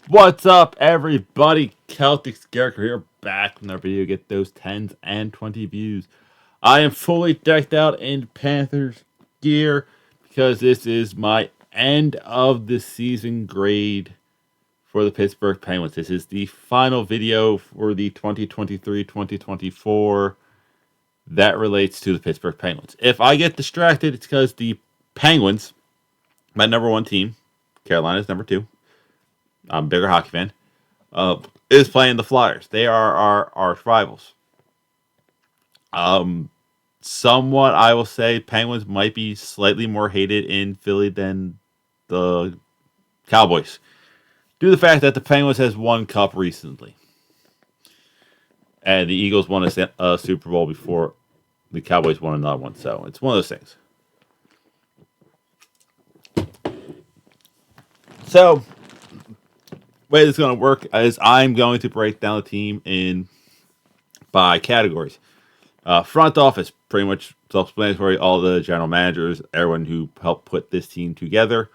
What's up, everybody? Celtic Scarecrow here, back from our video. Get those 10s and 20 views. I am fully decked out in Panthers gear because this is my end of the season grade for the Pittsburgh Penguins. This is the final video for the 2023-2024 that relates to the Pittsburgh Penguins. If I get distracted, it's because the Penguins, my number one team, Carolina's number two. I'm a bigger hockey fan. Is playing the Flyers. They are our arch rivals. Um, Somewhat, I will say, Penguins might be slightly more hated in Philly than the Cowboys, due to the fact that the Penguins has won cup recently, and the Eagles won a Super Bowl before the Cowboys won another one. So it's one of those things. So, the way this is going to work is I'm going to break down the team in by categories. Front office, pretty much self-explanatory. All the general managers, everyone who helped put this team together,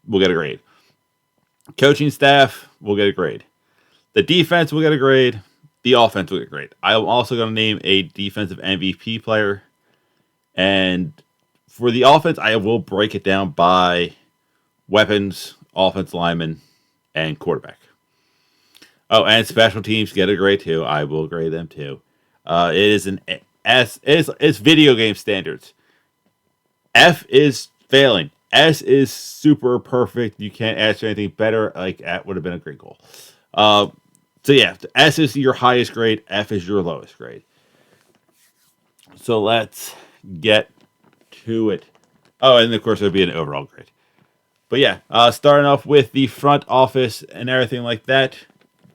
will get a grade. Coaching staff will get a grade. The defense will get a grade. The offense will get a grade. I'm also going to name a defensive MVP player. And for the offense, I will break it down by weapons, offense lineman, and quarterback. Oh, and special teams get a grade too. I will grade them too. It is an S. It's video game standards. F is failing. S is super perfect. You can't ask for anything better. Like that would have been a great goal. So yeah, S is your highest grade. F is your lowest grade. So let's get to it. Oh, and of course there'll be an overall grade. But yeah, starting off with the front office and everything like that,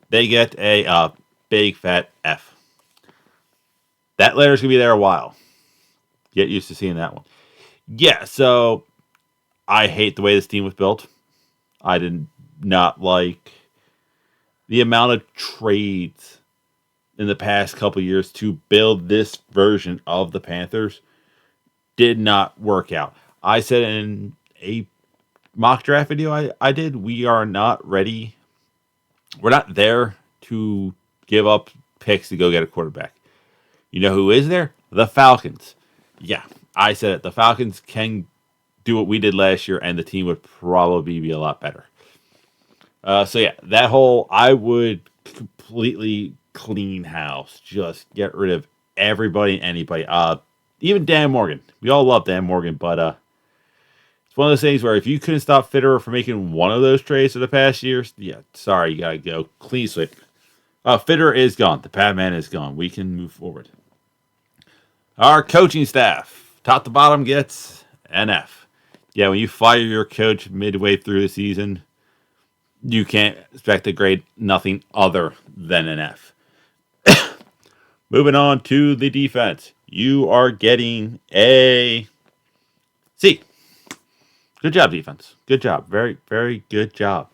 they get a big fat F. That letter's gonna be there a while. Get used to seeing that one. Yeah, so I hate the way this team was built. I did not like the amount of trades in the past couple years to build this version of the Panthers. Did not work out. I said in a mock draft video I did, we are not ready. We're not there to give up picks to go get a quarterback. You know who is there? The Falcons. Yeah, I said it. The Falcons can do what we did last year, and the team would probably be a lot better. So yeah, that whole I would completely clean house, just get rid of everybody and anybody. Even Dan Morgan. We all love Dan Morgan, but it's one of those things where if you couldn't stop Fitterer from making one of those trades for the past years, yeah, sorry, you gotta go clean sweep. Fitterer is gone. The Padman is gone. We can move forward. Our coaching staff, top to bottom, gets an F. Yeah, when you fire your coach midway through the season, you can't expect to grade nothing other than an F. Moving on to the defense. You are getting a C. Good job, defense. Good job. Very, very good job.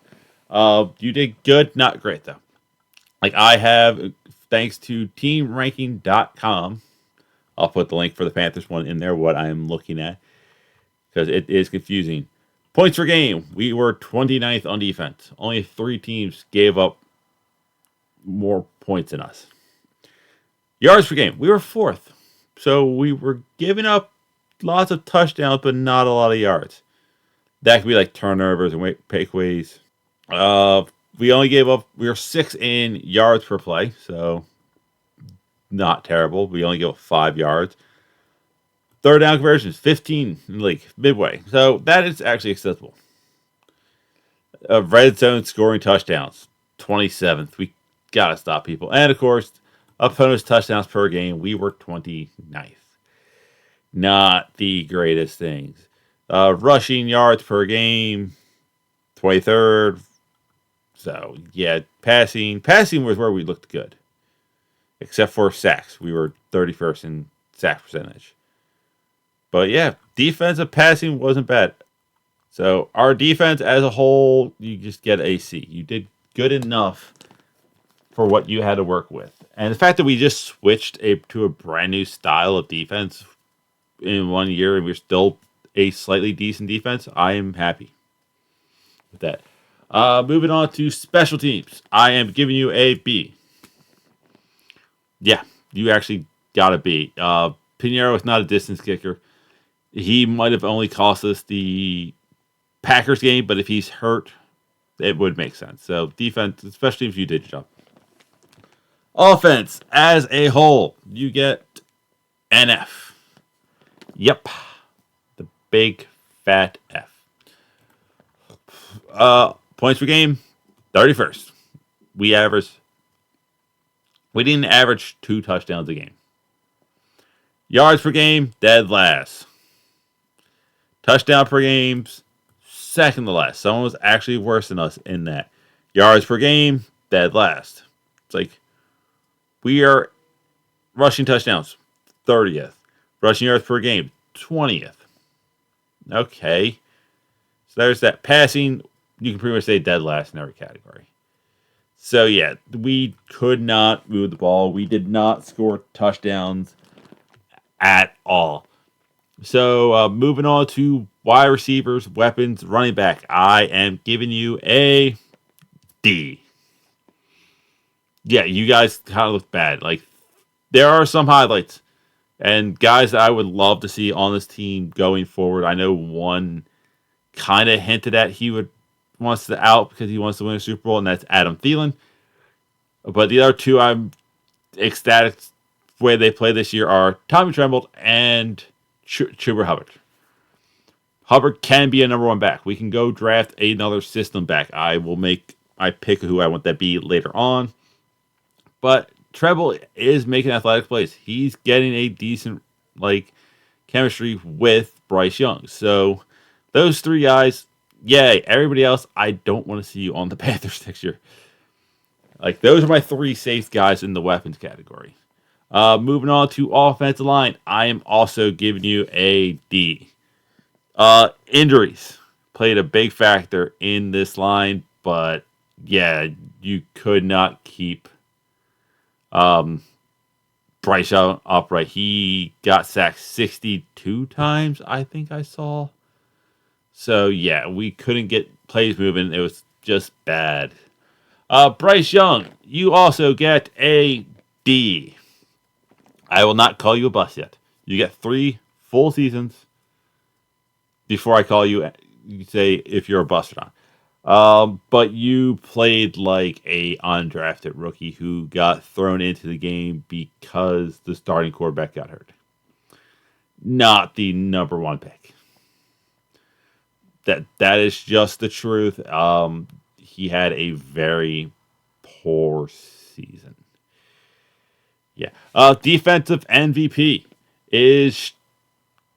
You did good, not great, though. Like I have, thanks to teamranking.com, I'll put the link for the Panthers one in there, what I'm looking at, because it is confusing. Points per game, we were 29th on defense. Only 3 teams gave up more points than us. Yards per game, we were 4th. So we were giving up lots of touchdowns, but not a lot of yards. That could be like turnovers and takeaways. We only gave up, we were 6th in yards per play, so not terrible. We only gave up 5 yards. Third down conversions, 15 in the league, midway. So that is actually acceptable. Red zone scoring touchdowns, 27th. We got to stop people. And of course, opponents' touchdowns per game, we were 29th. Not the greatest things. Rushing yards per game, 23rd. So, yeah, passing was where we looked good. Except for sacks. We were 31st in sack percentage. But yeah, defensive passing wasn't bad. So our defense as a whole, you just get a C. You did good enough for what you had to work with. And the fact that we just switched to a brand new style of defense in 1 year and we're still a slightly decent defense, I am happy with that. Moving on to special teams. I am giving you a B. Yeah, you actually got a B. Pinheiro is not a distance kicker. He might have only cost us the Packers game, but if he's hurt, it would make sense. So defense, especially if you did your job. Offense as a whole, you get NF. Yep, the big fat F. Points per game, 31st. We average. We didn't average 2 touchdowns a game. Yards per game, dead last. Touchdown per game, second to last. Someone was actually worse than us in that. Yards per game, dead last. It's like we are rushing touchdowns, 30th. Rushing yards per game, 20th. Okay. So there's that. Passing, you can pretty much say dead last in every category. So yeah, we could not move the ball. We did not score touchdowns at all. So moving on to wide receivers, weapons, running back. I am giving you a D. Yeah, you guys kind of look bad. Like there are some highlights and guys that I would love to see on this team going forward. I know one kind of hinted at he would wants to out because he wants to win a Super Bowl, and that's Adam Thielen. But the other two I'm ecstatic way they play this year are Tommy Tremble and Chuba Hubbard. Hubbard can be a number 1 back. We can go draft another system back. I will make I pick who I want that be later on. But Treble is making athletic plays. He's getting a decent chemistry with Bryce Young. So those 3 guys, yay. Everybody else, I don't want to see you on the Panthers next year. Those are my 3 safe guys in the weapons category. Moving on to offensive line, I am also giving you a D. Injuries played a big factor in this line, but yeah, you could not keep Bryce Young upright. He got sacked 62 times, I think I saw. So yeah, we couldn't get plays moving. It was just bad. Bryce Young, you also get a D. I will not call you a bust yet. You get 3 full seasons before I call you. You say if you're a bust or not. But you played like a undrafted rookie who got thrown into the game because the starting quarterback got hurt. Not the number 1 pick. That is just the truth. He had a very poor season. Yeah. Defensive MVP is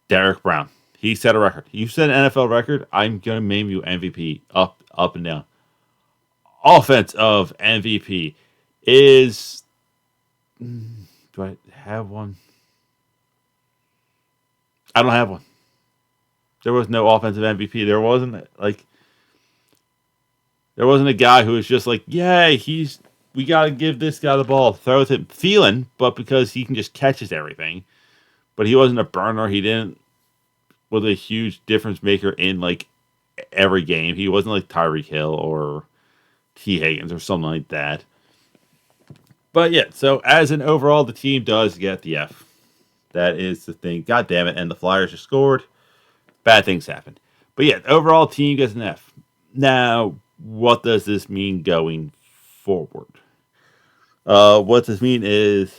Derek Brown. He set a record. You set an NFL record. I'm gonna name you MVP up and down. Offensive MVP is. Do I have one? I don't have one. There was no offensive MVP. There wasn't there wasn't a guy who was just like, yay, we gotta give this guy the ball, throw it to him. Thielen, but because he can just catches everything. But he wasn't a burner. He didn't was a huge difference maker in every game. He wasn't like Tyreek Hill or T. Higgins or something like that. But yeah, so as an overall, the team does get the F. That is the thing. God damn it. And the Flyers just scored. Bad things happened. But yeah, overall team gets an F. Now, what does this mean going forward? What this mean is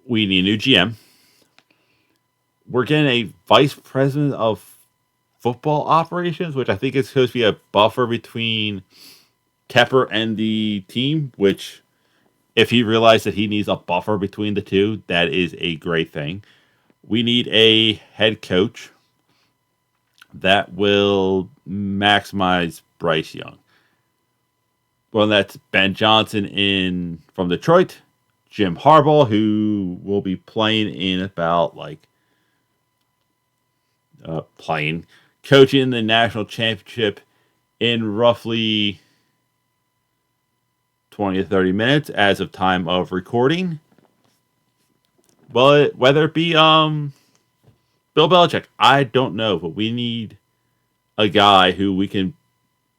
we need a new GM. We're getting a vice president of football operations, which I think is supposed to be a buffer between Tepper and the team, which if he realized that he needs a buffer between the two, that is a great thing. We need a head coach that will maximize Bryce Young. Well, that's Ben Johnson from Detroit, Jim Harbaugh, who will be playing in about coaching the national championship in roughly 20 to 30 minutes as of time of recording. But whether it be Bill Belichick, I don't know, but we need a guy who we can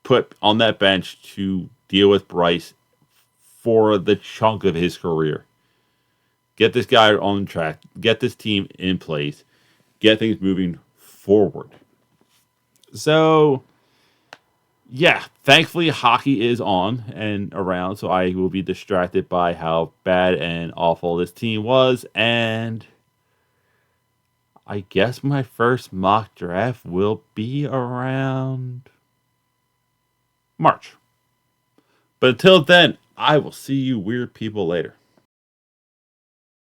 put on that bench to deal with Bryce for the chunk of his career. Get this guy on track. Get this team in place. Get things moving forward. So, yeah, thankfully hockey is on and around, so I will be distracted by how bad and awful this team was. And I guess my first mock draft will be around March. But until then, I will see you weird people later.